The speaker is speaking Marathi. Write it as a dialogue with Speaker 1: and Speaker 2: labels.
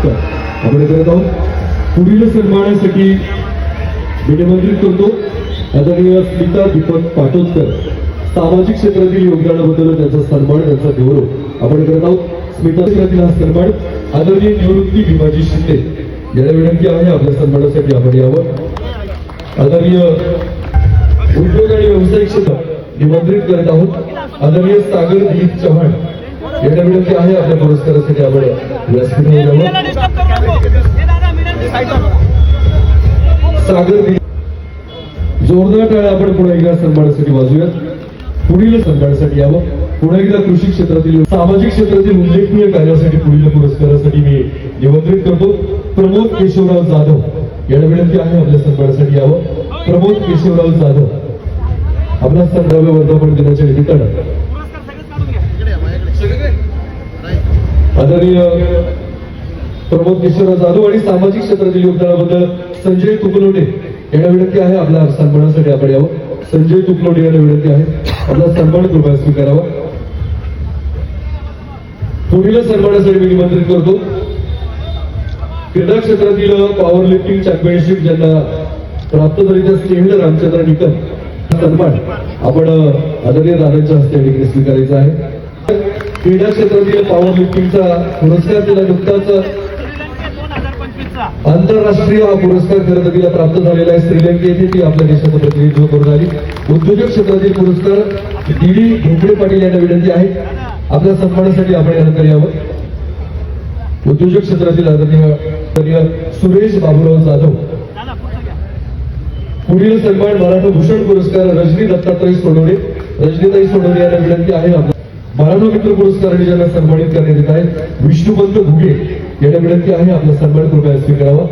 Speaker 1: पुरस्कार आपण करत आहोत. पुढील सन्मानासाठी मी निमंत्रित करतो आदरणीय स्मिता दीपक पाटोदकर. सामाजिक क्षेत्रातील योगदानाबद्दल त्यांचा सन्मान, त्यांचा गौरव आपण करत आहोत. स्मिता क्षेत्रातील हा सन्मान आदरणीय निवृत्ती भीमाजी शिंदे यांना विनंती आहे आपल्या सन्मानासाठी आपण यावं. आदरणीय उद्योग आणि व्यावसायिक क्षेत्र निमंत्रित करत आहोत आदरणीय सागर दिलीप चव्हाण यांना विनंती आहे आपल्या पुरस्कारासाठी आपण व्यासपीठावर यावं. सागर जोरदार टाळ्या आपण पुन्हा एकदा सन्मानासाठी वाजूयात. पुढील सन्मानासाठी यावं. पुन्हा एकदा कृषी क्षेत्रातील सामाजिक क्षेत्रातील उल्लेखनीय कार्यासाठी पुढील पुरस्कारासाठी मी निमंत्रित करतो प्रमोद केशवराव जाधव यांना विनंती आहे आपल्या सन्मानासाठी यावं. प्रमोद केशवराव जाधव आपला 17व्या वर्धापन दिनाच्या निमित्तानं आदरणीय प्रमोद केशवराव जाधव आणि सामाजिक क्षेत्रातील योगदानाबद्दल संजय तुकलोटे यांना विनंती आहे आपल्या सन्मानासाठी आपण यावं. संजय तुकलोटे यांना विनंती आहे आपला सन्मान कृपया स्वीकारावा. पुढील सन्मानासाठी मी निमंत्रित करतो क्रीडा क्षेत्रातील पॉवर लिफ्टिंग चॅम्पियनशिप ज्यांना प्राप्त झाली त्या स्नेहल रामचंद्र निकम सन्मान आपण आदरणीय दादांच्या हस्ते स्वीकारायचा आहे. क्रीडा क्षेत्रातील पॉवर लिफ्टिंगचा पुरस्कार तिला नुकताच आंतरराष्ट्रीय हा पुरस्कार खरं तिला प्राप्त झालेला आहे. श्रीलंका येथे ती आपल्या देशाचं प्रतिनिधित्व करून आली. उद्योजक क्षेत्रातील पुरस्कार डीडी भोपळे पाटील यांना विनंती आहे आपल्या सन्मानासाठी आपण यानंतर यावं. उद्योजक क्षेत्रातील आदरणीय सुरेश बाबूराव जाधव. पुढील सन्मान मराठा भूषण पुरस्कार रजनी दत्तात्रय सोनवणे रजनीताई सोनवणे यांना विनंती आहे. मराठा मित्र पुरस्काराने ज्यांना सन्मानित करण्यात येत आहे विष्णुपंत घुगे यांना विनंती आहे आपला सन्मान कृपया स्वीकारावा.